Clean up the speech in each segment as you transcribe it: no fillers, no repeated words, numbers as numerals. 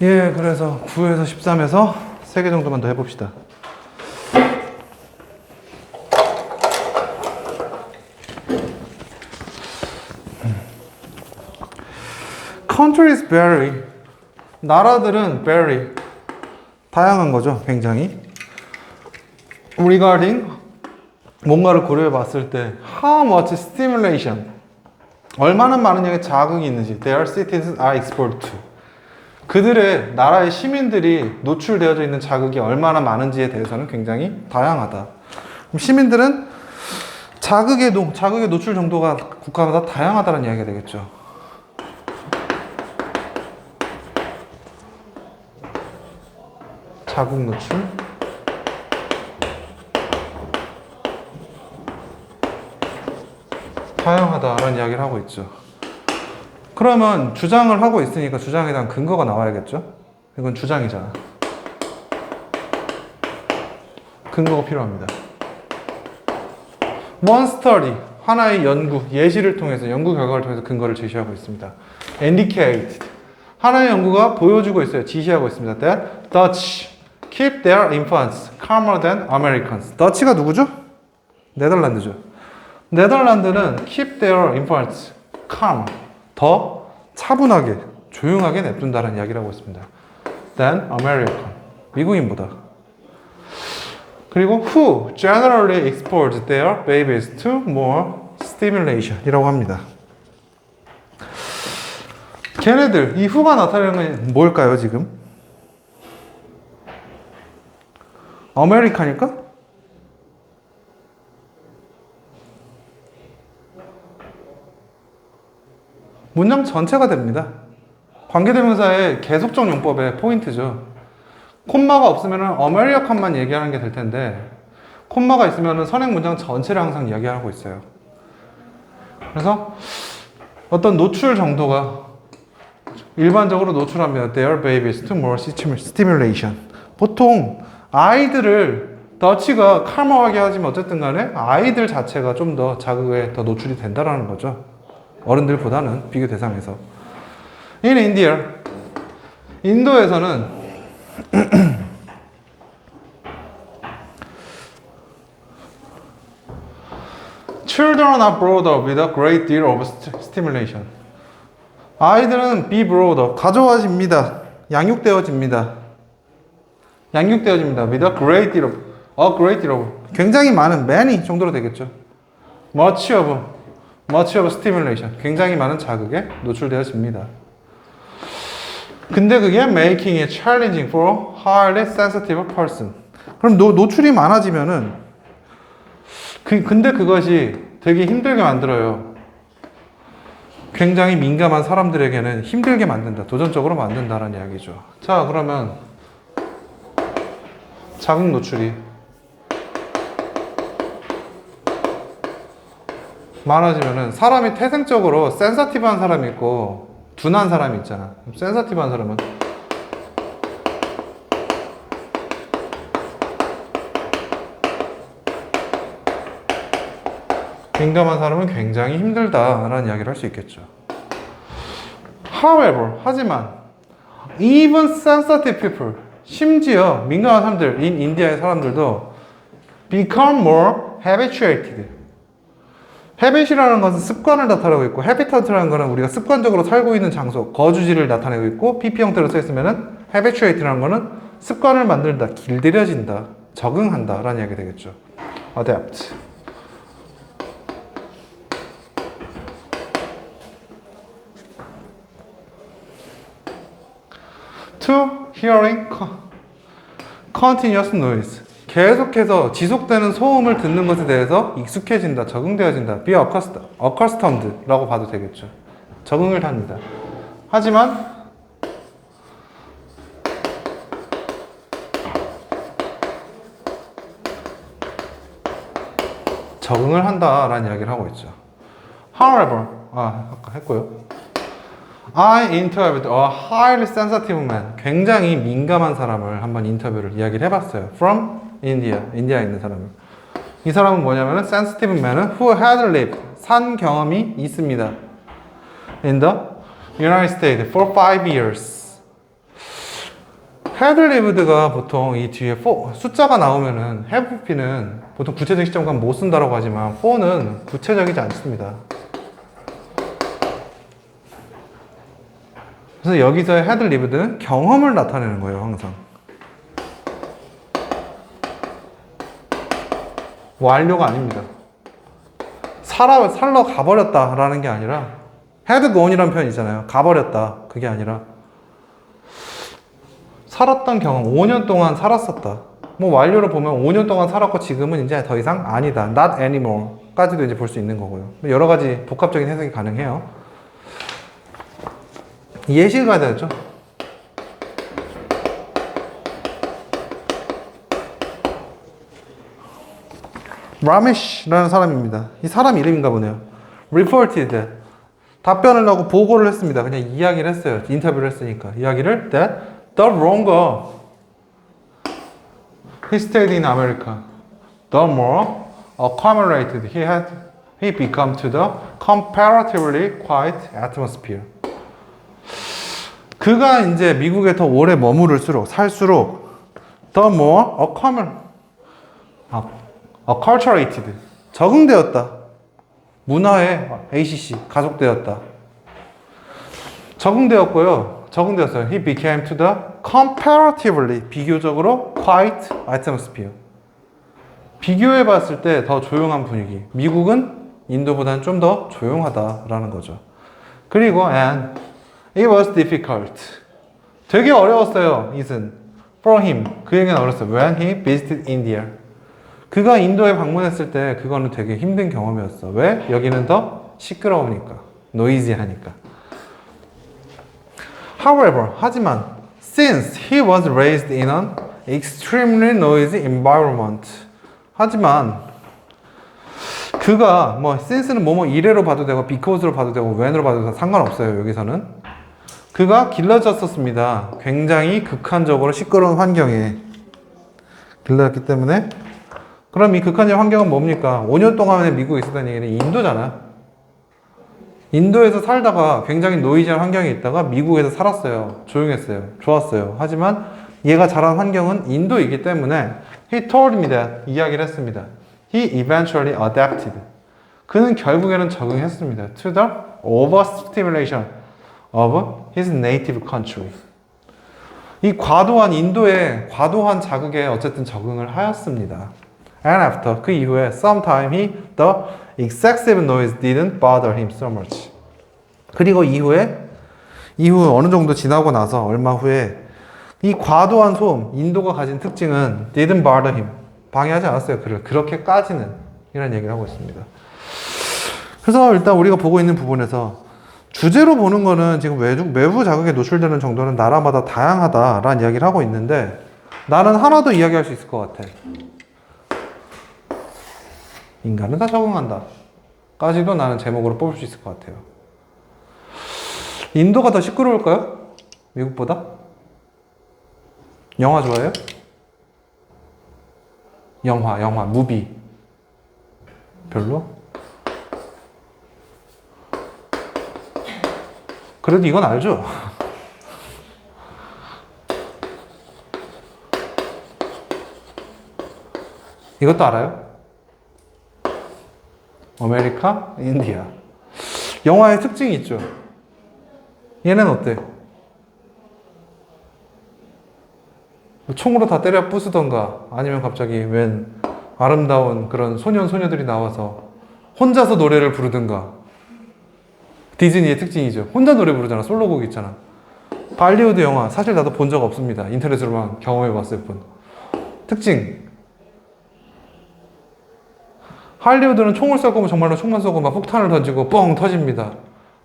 예, 그래서 9에서 13에서 3개 정도만 더 해봅시다. Countries vary. 나라들은 vary. 다양한 거죠, 굉장히. Regarding 뭔가를 고려해 봤을 때 how much stimulation 얼마나 많은 양의 자극이 있는지 their citizens are exposed to 그들의 나라의 시민들이 노출되어져 있는 자극이 얼마나 많은지에 대해서는 굉장히 다양하다. 그럼 시민들은 자극의 노출 정도가 국가마다 다양하다는 이야기가 되겠죠. 자극 노출 다양하다라는 이야기를 하고 있죠. 그러면 주장을 하고 있으니까 주장에 대한 근거가 나와야겠죠? 이건 주장이잖아. 근거가 필요합니다. One study, 하나의 연구, 예시를 통해서, 연구 결과를 통해서 근거를 제시하고 있습니다. Indicated, 하나의 연구가 보여주고 있어요. 지시하고 있습니다. That Dutch keep their infants calmer than Americans. Dutch가 누구죠? 네덜란드죠. 네덜란드는 keep their infants calm, 더 차분하게, 조용하게 냅둔다는 이야기를 하고 있습니다. than American, 미국인보다. 그리고 who generally expose their babies to more stimulation 이라고 합니다. 걔네들, 이 who가 나타내는 건 뭘까요, 지금? 아메리카니까? 문장 전체가 됩니다. 관계대명사의 계속적 용법의 포인트죠. 콤마가 없으면 어메리칸만 얘기하는 게 될 텐데 콤마가 있으면 선행 문장 전체를 항상 이야기하고 있어요. 그래서 어떤 노출 정도가 일반적으로 노출합니다. Their babies to more stimulation. 보통 아이들을 더치가 칼머하게 하지만 어쨌든 간에 아이들 자체가 좀 더 자극에 더 노출이 된다라는 거죠. 어른들보다는 비교 대상에서. In India, 인도에서는 Children are brought up with a great deal of stimulation. 아이들은 be brought up, 가져와집니다. 양육되어집니다. 양육되어집니다. With a great deal of, 굉장히 많은, many 정도로 되겠죠. Much of stimulation, 굉장히 많은 자극에 노출되어집니다. 근데 그게 making it challenging for highly sensitive person. 그럼 노출이 많아지면은 근데 그것이 되게 힘들게 만들어요. 굉장히 민감한 사람들에게는 힘들게 만든다. 도전적으로 만든다라는 이야기죠. 자, 그러면 자극 노출이 많아지면은 사람이 태생적으로 센서티브한 사람이 있고 둔한 사람이 있잖아. 센서티브한 사람은 민감한 사람은 굉장히 힘들다라는 이야기를 할 수 있겠죠. However, 하지만 even sensitive people, 심지어 민감한 사람들, 인디아의 사람들도 become more habituated. habit이라는 것은 습관을 나타내고 있고 habitat라는 것은 우리가 습관적으로 살고 있는 장소, 거주지를 나타내고 있고 pp 형태로 써 있으면은 habituate라는 것은 습관을 만들다, 길들여진다, 적응한다 라는 이야기 되겠죠. adapt. to hearing continuous noise. 계속해서 지속되는 소음을 듣는 것에 대해서 익숙해진다, 적응되어진다. be accustomed 라고 봐도 되겠죠. 적응을 합니다. 하지만 적응을 한다라는 이야기를 하고 있죠. However, 아까 했고요. I interviewed a highly sensitive man. 굉장히 민감한 사람을 한번 인터뷰를 이야기를 해봤어요. From India. 인디아에 있는 사람을. 이 사람은 뭐냐면은 sensitive man은 who had lived. 산 경험이 있습니다. In the United States for 5 years. had lived가 보통 이 뒤에 for, 숫자가 나오면은 have be는 보통 구체적 시점감 못 쓴다라고 하지만 for는 구체적이지 않습니다. 그래서 여기서의 had lived는 경험을 나타내는 거예요, 항상. 완료가 아닙니다. 살러 가버렸다라는 게 아니라 had gone이라는 표현 있잖아요. 가버렸다. 그게 아니라 살았던 경험, 5년 동안 살았었다. 뭐 완료를 보면 5년 동안 살았고 지금은 이제 더 이상 아니다. Not anymore 까지도 이제 볼 수 있는 거고요. 여러 가지 복합적인 해석이 가능해요. 예시를 가야 되죠. 라메시라는 사람입니다. 이 사람 이름인가 보네요. reported 답변을 하고 보고를 했습니다. 그냥 이야기를 했어요. 인터뷰를 했으니까 이야기를 that the longer he stayed in America, the more accommodated he become to the comparatively quiet atmosphere. 그가 이제 미국에 더 오래 머무를수록 살수록 the more acculturated 적응되었다. 문화에 ACC 가속되었다. 적응되었어요. He became to the comparatively 비교적으로 quiet atmosphere. 비교해 봤을 때 더 조용한 분위기. 미국은 인도보다는 좀 더 조용하다라는 거죠. 그리고 and it was difficult. 되게 어려웠어요. it은 for him. 그에게는 어려웠어요. When he visited India. 그가 인도에 방문했을 때 그거는 되게 힘든 경험이었어. 왜? 여기는 더 시끄러우니까. 노이지하니까. However, 하지만 since he was raised in an extremely noisy environment. 하지만 그가 뭐 since는 뭐뭐 이래로 봐도 되고 because로 봐도 되고 when으로 봐도 되고 상관없어요. 여기서는. 그가 길러졌었습니다. 굉장히 극한적으로 시끄러운 환경에 길러졌기 때문에 그럼 이 극한적 환경은 뭡니까? 5년 동안에 미국에 있었다는 얘기는 인도잖아. 인도에서 살다가 굉장히 노이즈한 환경에 있다가 미국에서 살았어요. 조용했어요. 좋았어요. 하지만 얘가 자란 환경은 인도이기 때문에 he told me that 이야기를 했습니다. He eventually adapted. 그는 결국에는 적응했습니다. To the overstimulation of his native country. 이 과도한 인도의 과도한 자극에 어쨌든 적응을 하였습니다. And after 그 이후에 sometime the excessive noise didn't bother him so much. 그리고 이후 어느 정도 지나고 나서 얼마 후에 이 과도한 소음 인도가 가진 특징은 didn't bother him 방해하지 않았어요. 그를 그렇게까지는 이런 얘기를 하고 있습니다. 그래서 일단 우리가 보고 있는 부분에서 주제로 보는 거는 지금 외부 자극에 노출되는 정도는 나라마다 다양하다라는 이야기를 하고 있는데 나는 하나 더 이야기할 수 있을 것 같아. 인간은 다 적응한다. 까지도 나는 제목으로 뽑을 수 있을 것 같아요. 인도가 더 시끄러울까요? 미국보다? 영화 좋아해요? 영화, 무비. 별로? 그래도 이건 알죠? 이것도 알아요? 아메리카, 인디아. 영화의 특징이 있죠. 얘는 어때? 총으로 다 때려 부수던가 아니면 갑자기 웬 아름다운 그런 소년들이 나와서 혼자서 노래를 부르든가. 디즈니의 특징이죠. 혼자 노래 부르잖아. 솔로곡 있잖아. 발리우드 영화 사실 나도 본 적 없습니다. 인터넷으로만 경험해 봤을 뿐. 특징. 할리우드는 총을 쏠 거면 정말로 총만 쏘고 막 폭탄을 던지고 뻥 터집니다.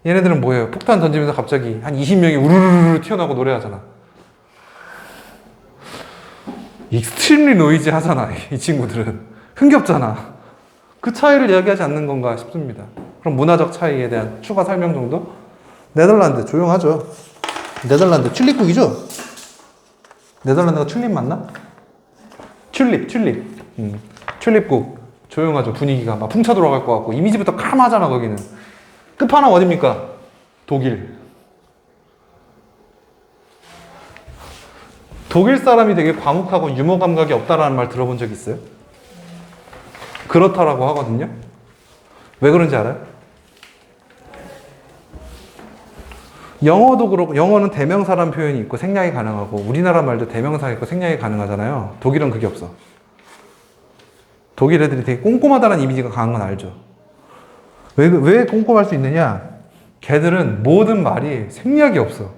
얘네들은 뭐예요? 폭탄 던지면서 갑자기 한 20명이 우르르르 튀어나오고 노래하잖아. 익스트림리 노이즈 하잖아. 이 친구들은. 흥겹잖아. 그 차이를 이야기하지 않는 건가 싶습니다. 그럼 문화적 차이에 대한 추가 설명 정도? 네덜란드 조용하죠. 네덜란드 튤립국이죠? 네덜란드가 튤립 맞나? 튤립. 튤립국. 조용하죠. 분위기가 막 풍차 돌아갈 것 같고 이미지부터 캄하잖아. 거기는. 끝판왕 어딥니까? 독일. 독일 사람이 되게 과묵하고 유머 감각이 없다라는 말 들어본 적 있어요? 그렇다라고 하거든요. 왜 그런지 알아요? 영어도 그렇고, 영어는 대명사란 표현이 있고 생략이 가능하고, 우리나라 말도 대명사가 있고 생략이 가능하잖아요. 독일은 그게 없어. 독일 애들이 되게 꼼꼼하다는 이미지가 강한 건 알죠. 왜 꼼꼼할 수 있느냐? 걔들은 모든 말이 생략이 없어.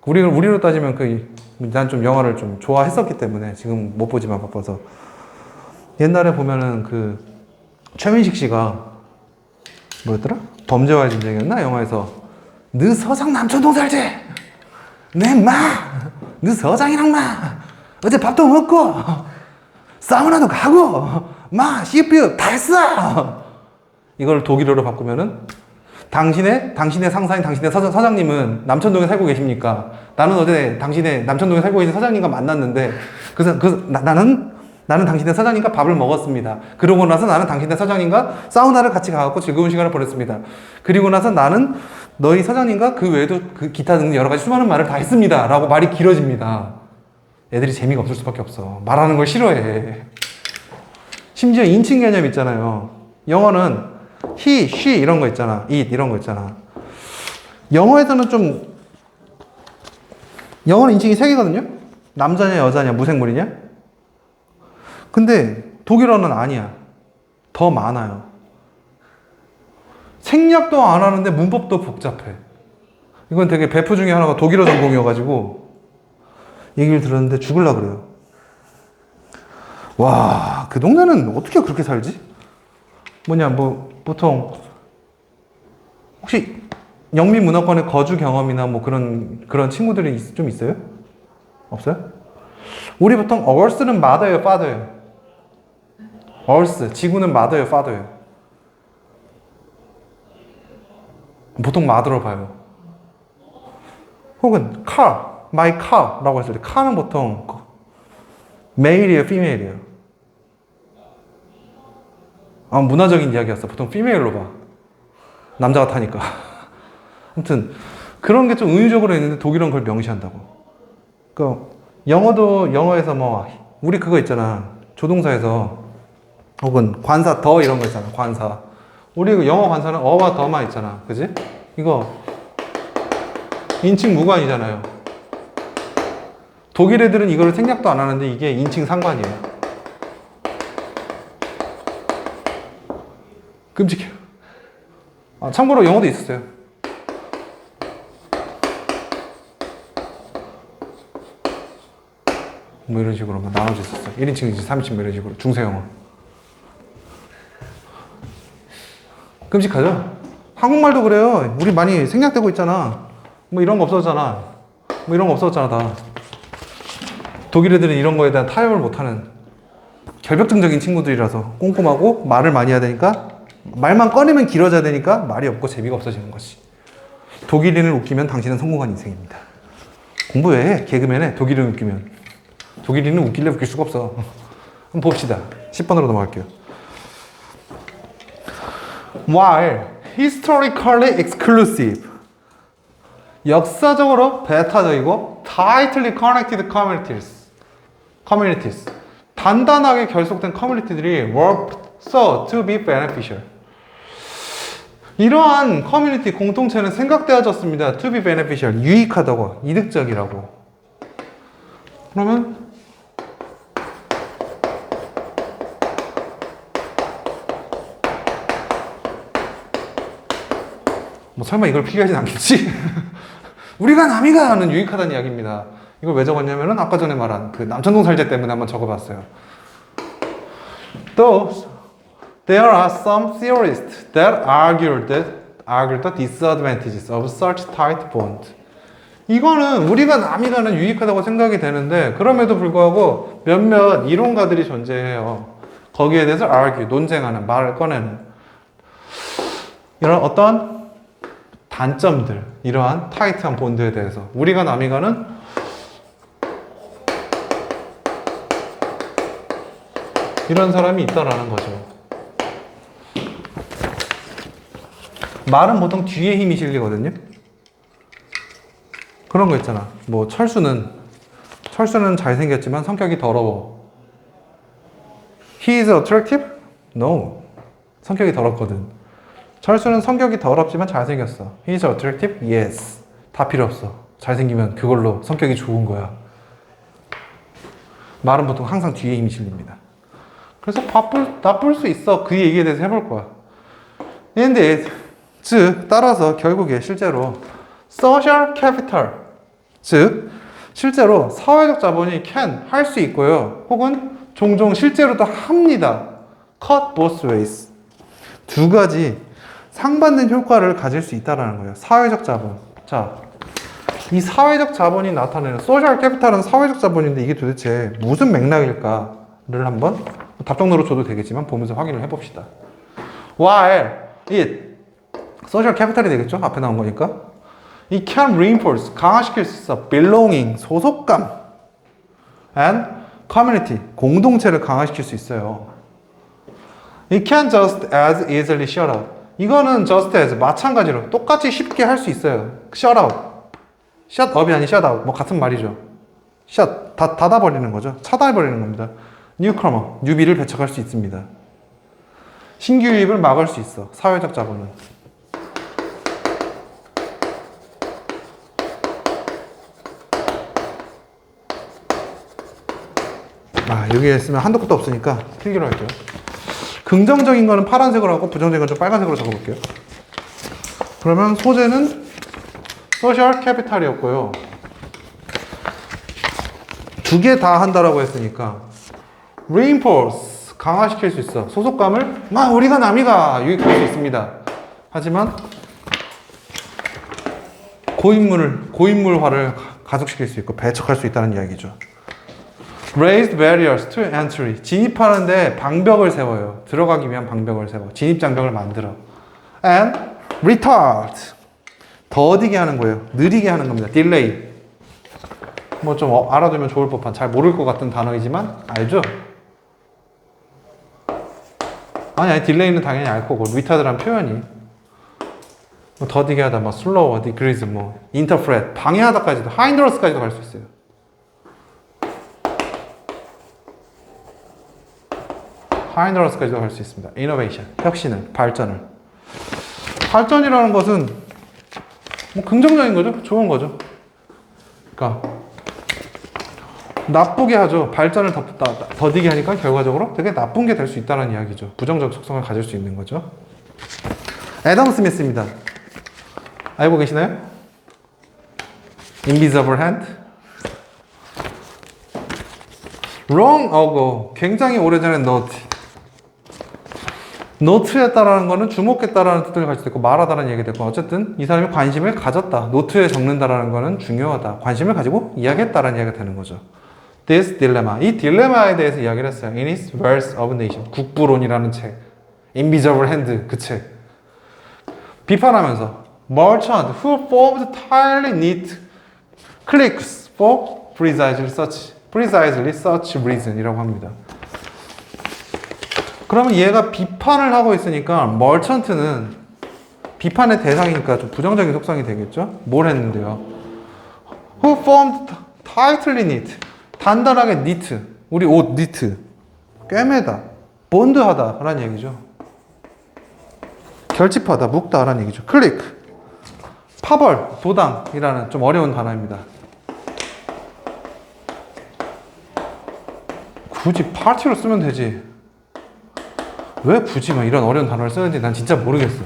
우리로 따지면 난 좀 영화를 좀 좋아했었기 때문에 지금 못 보지만 바빠서. 옛날에 보면은 최민식 씨가 뭐였더라? 범죄와의 전쟁이었나? 영화에서 너 서장 남천동 살지? 내 마! 너 서장이랑 마! 어제 밥도 먹고 사우나도 가고 마! CPU 다 했어! 이걸 독일어로 바꾸면은 당신의 상사인 당신의 서장님은 남천동에 살고 계십니까? 나는 어제 당신의 남천동에 살고 있는 서장님과 만났는데 나는 당신의 서장님과 밥을 먹었습니다. 그러고 나서 나는 당신의 서장님과 사우나를 같이 가갖고 즐거운 시간을 보냈습니다. 그리고 나서 나는 너희 서장님과 그 외에도 기타 등등 여러 가지 수많은 말을 다 했습니다. 라고 말이 길어집니다. 애들이 재미가 없을 수밖에 없어. 말하는 걸 싫어해. 심지어 인칭 개념 있잖아요. 영어는 he, she 이런 거 있잖아. it 이런 거 있잖아. 영어에서는 영어는 인칭이 3개거든요? 남자냐 여자냐 무생물이냐? 근데 독일어는 아니야. 더 많아요. 생략도 안 하는데 문법도 복잡해. 이건 되게 베프 중에 하나가 독일어 전공이어가지고 얘기를 들었는데 죽을라 그래요. 와, 그 동네는 어떻게 그렇게 살지? 보통 혹시 영미 문화권의 거주 경험이나 그런 친구들이 좀 있어요? 없어요? 우리 보통 Earth는 mother예요, father예요? Earth, 지구는 mother예요, father예요? 보통 mother로 봐요. 혹은 car, my car라고 했을 때 car는 보통 male이에요, female이에요? 문화적인 이야기였어. 보통 female로 봐. 남자가 타니까. 아무튼 그런 게 좀 은유적으로 있는데 독일은 그걸 명시한다고. 영어에서 우리 그거 있잖아. 조동사에서 혹은 관사 더 이런 거 있잖아. 관사. 우리 영어 관사는 어와 더만 있잖아. 그지? 이거 인칭 무관이잖아요. 독일 애들은 이거를 생략도 안 하는데 이게 인칭 상관이에요. 끔찍해요. 참고로 영어도 있었어요. 이런 식으로 나눠져 있었어요. 1인칭, 3인칭 이런 식으로. 중세 영어. 끔찍하죠? 한국말도 그래요. 우리 많이 생략되고 있잖아. 이런 거 없었잖아. 다. 독일 애들은 이런 거에 대한 타협을 못하는 결벽증적인 친구들이라서 꼼꼼하고 말을 많이 해야 되니까 말만 꺼내면 길어져야 되니까 말이 없고 재미가 없어지는 거지. 독일인을 웃기면 당신은 성공한 인생입니다. 공부 왜 해? 개그맨 해. 독일인 웃기면. 독일인은 웃길래 웃길 수가 없어. 한번 봅시다. 10번으로 넘어갈게요. While historically exclusive, 역사적으로 배타적이고 tightly connected communities, 단단하게 결속된 커뮤니티들이 were thought to be beneficial. 이러한 커뮤니티 공동체는 생각되어졌습니다. to be beneficial, 유익하다고, 이득적이라고. 그러면 설마 이걸 피하진 않겠지? 우리가 남이가 하는 유익하다는 이야기입니다. 이걸 왜 적었냐면은 아까 전에 말한 남천동 살제 때문에 한번 적어봤어요. Though there are some theorists that argue the disadvantages of such tight bond. 이거는 우리가 남이가는 유익하다고 생각이 되는데 그럼에도 불구하고 몇몇 이론가들이 존재해요. 거기에 대해서 argue, 논쟁하는, 말을 꺼내는 이런 어떤 단점들, 이러한 타이트한 본드에 대해서 우리가 남이가는 이런 사람이 있다라는 거죠. 말은 보통 뒤에 힘이 실리거든요. 그런 거 있잖아. 철수는 철수는 잘생겼지만 성격이 더러워. He is attractive? No. 성격이 더럽거든. 철수는 성격이 더럽지만 잘생겼어. He is attractive? Yes. 다 필요 없어. 잘생기면 그걸로 성격이 좋은 거야. 말은 보통 항상 뒤에 힘이 실립니다. 그래서 나쁠 수 있어. 그 얘기에 대해서 해볼 거야. 근데 즉 따라서 결국에 실제로 social capital, 즉 실제로 사회적 자본이 can 할 수 있고요. 혹은 종종 실제로도 합니다. cut both ways. 두 가지 상반된 효과를 가질 수 있다는 거예요. 사회적 자본. 자, 이 사회적 자본이 나타내는 소셜 캐피탈은 사회적 자본인데 이게 도대체 무슨 맥락일까를 한번 답정너로 줘도 되겠지만 보면서 확인을 해봅시다. While it 소셜 캐피탈이 되겠죠? 앞에 나온 거니까. It can reinforce 강화시킬 수 있어 belonging 소속감 and community 공동체를 강화시킬 수 있어요. It can just as easily shut out. 이거는 just as 마찬가지로 똑같이 쉽게 할 수 있어요. shut out. shut up이 아닌 shut out. 뭐 같은 말이죠. shut 닫아버리는 거죠. 차단해버리는 겁니다. newcomer 뉴비를 배척할 수 있습니다. 신규 유입을 막을 수 있어. 사회적 자본은. 여기에 있으면 한도 끝도 없으니까 필기로 할게요. 긍정적인 거는 파란색으로 하고 부정적인 건 좀 빨간색으로 적어볼게요. 그러면 소재는 소셜 캐피탈이었고요. 두 개 다 한다라고 했으니까 reinforce 강화시킬 수 있어. 소속감을 우리가 남이가 유익할 수 있습니다. 하지만 고인물화를 가속시킬 수 있고 배척할 수 있다는 이야기죠. Raised barriers to entry. 진입하는데 방벽을 세워요. 들어가기 위한 방벽을 세워. 진입장벽을 만들어. And retard. 더디게 하는 거예요. 느리게 하는 겁니다. delay. 뭐 좀 알아두면 좋을 법한 잘 모를 것 같은 단어이지만 알죠? 아니 딜레이는 당연히 알 거고 retard란 표현이 뭐 더디게 하다, 뭐 slow, decrease, 뭐 interfere, 방해하다까지도 hindrance까지도 갈 수 있어요. hindrance까지도 갈 수 있습니다. innovation, 혁신을, 발전을. 발전이라는 것은 뭐 긍정적인 거죠. 좋은 거죠. 그러니까 나쁘게 하죠. 발전을 더디게 하니까 결과적으로 되게 나쁜 게 될 수 있다는 이야기죠. 부정적 속성을 가질 수 있는 거죠. 애덤 스미스입니다. 알고 계시나요? Invisible Hand. Long ago, 굉장히 오래전에 노트했다라는 거는 주목했다라는 뜻을 가질 수 있고 말하다라는 얘기가 됐고 어쨌든 이 사람이 관심을 가졌다. 노트에 적는다라는 거는 중요하다. 관심을 가지고 이야기했다라는 이야기가 되는 거죠. This dilemma. 이 딜레마에 대해서 이야기를 했어요. In his Wealth of Nations. 국부론이라는 책. Invisible Hand. 그 책. 비판하면서 Merchant who formed tightly knit cliques for precisely such reason이라고 합니다. 그러면 얘가 비판을 하고 있으니까 머천트는 비판의 대상이니까 좀 부정적인 속성이 되겠죠? 뭘 했는데요? Who formed tightly knit. 단단하게 니트. 우리 옷 니트. 꿰매다. 본드하다. 라는 얘기죠. 결집하다. 묶다. 라는 얘기죠. 클릭. 파벌. 도당이라는 좀 어려운 단어입니다. 굳이 파티로 쓰면 되지. 왜 굳이 막 이런 어려운 단어를 쓰는지 난 진짜 모르겠어.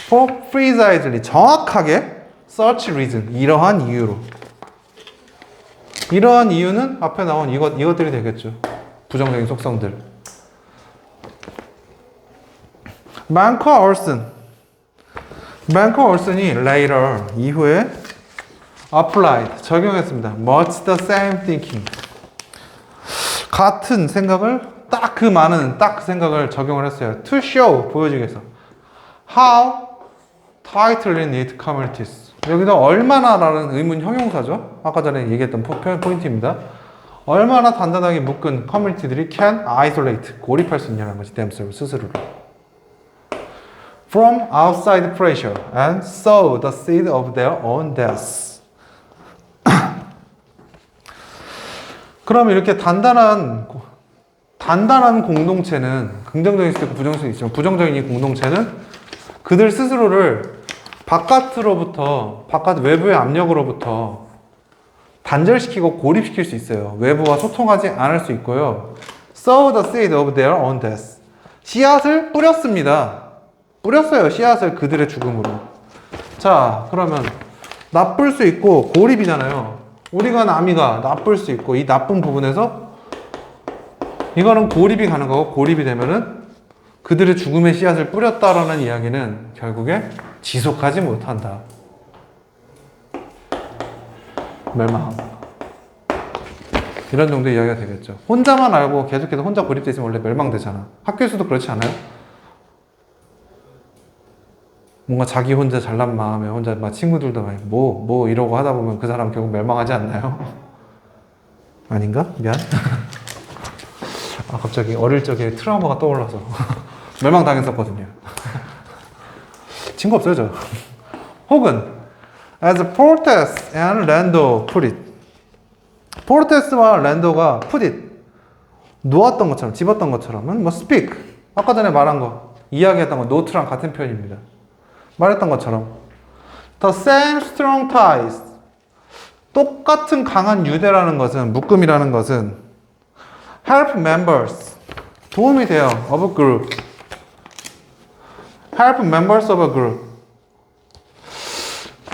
For precisely 정확하게 such reason 이러한 이유로. 이러한 이유는 앞에 나온 이것들이 되겠죠. 부정적인 속성들. Manco Olson이 later 이후에 applied 적용했습니다. Much the same thinking. 같은 생각을 딱 그 생각을 적용을 했어요. To show 보여주기 위해서. How tightly knit communities. 여기서 얼마나라는 의문 형용사죠. 아까 전에 얘기했던 표현 포인트입니다. 얼마나 단단하게 묶은 커뮤니티들이 can isolate 고립할 수 있냐는 거지. themselves 스스로를. From outside pressure, and sow the seed of their own death. 그럼 이렇게 단단한 공동체는 긍정적일 수도 있고 부정적일 수도 있지만 부정적인 이 공동체는 그들 스스로를 외부의 압력으로부터 단절시키고 고립시킬 수 있어요. 외부와 소통하지 않을 수 있고요. Sow the seed of their own death. 씨앗을 뿌렸습니다. 뿌렸어요. 씨앗을 그들의 죽음으로. 자, 그러면 나쁠 수 있고 고립이잖아요. 우리가 남이가 나쁠 수 있고 이 나쁜 부분에서 이거는 고립이 가는 거고 고립이 되면은 그들의 죽음의 씨앗을 뿌렸다라는 이야기는 결국에 지속하지 못한다. 멸망. 이런 정도의 이야기가 되겠죠. 혼자만 알고 계속해서 혼자 고립돼 있으면 원래 멸망되잖아. 학교에서도 그렇지 않아요? 뭔가 자기 혼자 잘난 마음에 혼자 막 친구들도 뭐 이러고 하다 보면 그 사람 결국 멸망하지 않나요? 아닌가? 미안. 아, 갑자기 어릴 적에 트라우마가 떠올라서 멸망당했었거든요. 친구 없어요, 저. 혹은 as Portes and Lando put it. 포르테스와 랜도가 put it. 놓았던 것처럼, 집었던 것처럼. 뭐 speak. 아까 전에 말한 거, 이야기했던 거, note랑 같은 표현입니다. 말했던 것처럼. The same strong ties. 똑같은 강한 유대라는 것은, 묶음이라는 것은 help members. 도움이 돼요. of a group. help members of a group.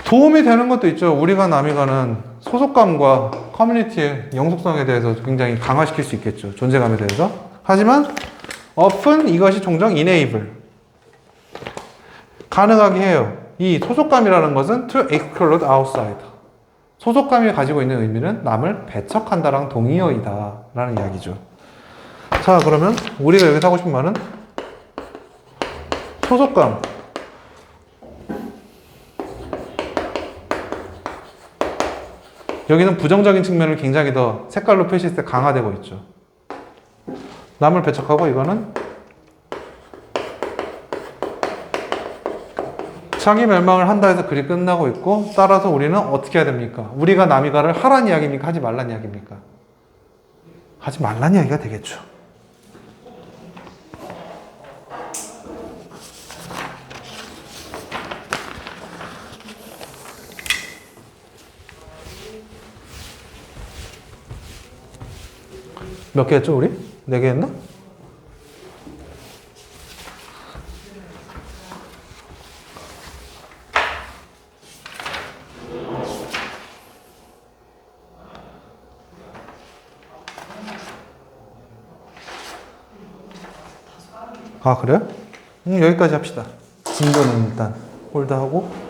도움이 되는 것도 있죠. 우리가 남이가는 소속감과 커뮤니티의 영속성에 대해서 굉장히 강화시킬 수 있겠죠. 존재감에 대해서. 하지만 often 이것이 종종 enable. 가능하게 해요. 이 소속감이라는 것은 to exclude outside. 소속감이 가지고 있는 의미는 남을 배척한다랑 동의어이다 라는 이야기죠. 자, 그러면 우리가 여기서 하고 싶은 말은 소속감. 여기는 부정적인 측면을 굉장히 더 색깔로 표시했을 때 강화되고 있죠. 남을 배척하고 이거는 자기 멸망을 한다 해서 글이 끝나고 있고 따라서 우리는 어떻게 해야 됩니까? 우리가 남이가를 하란 이야기입니까? 하지 말란 이야기입니까? 하지 말란 이야기가 되겠죠. 몇 개 했죠, 우리? 4개 했나? 아, 그래요? 여기까지 합시다. 진도는 일단 홀드하고.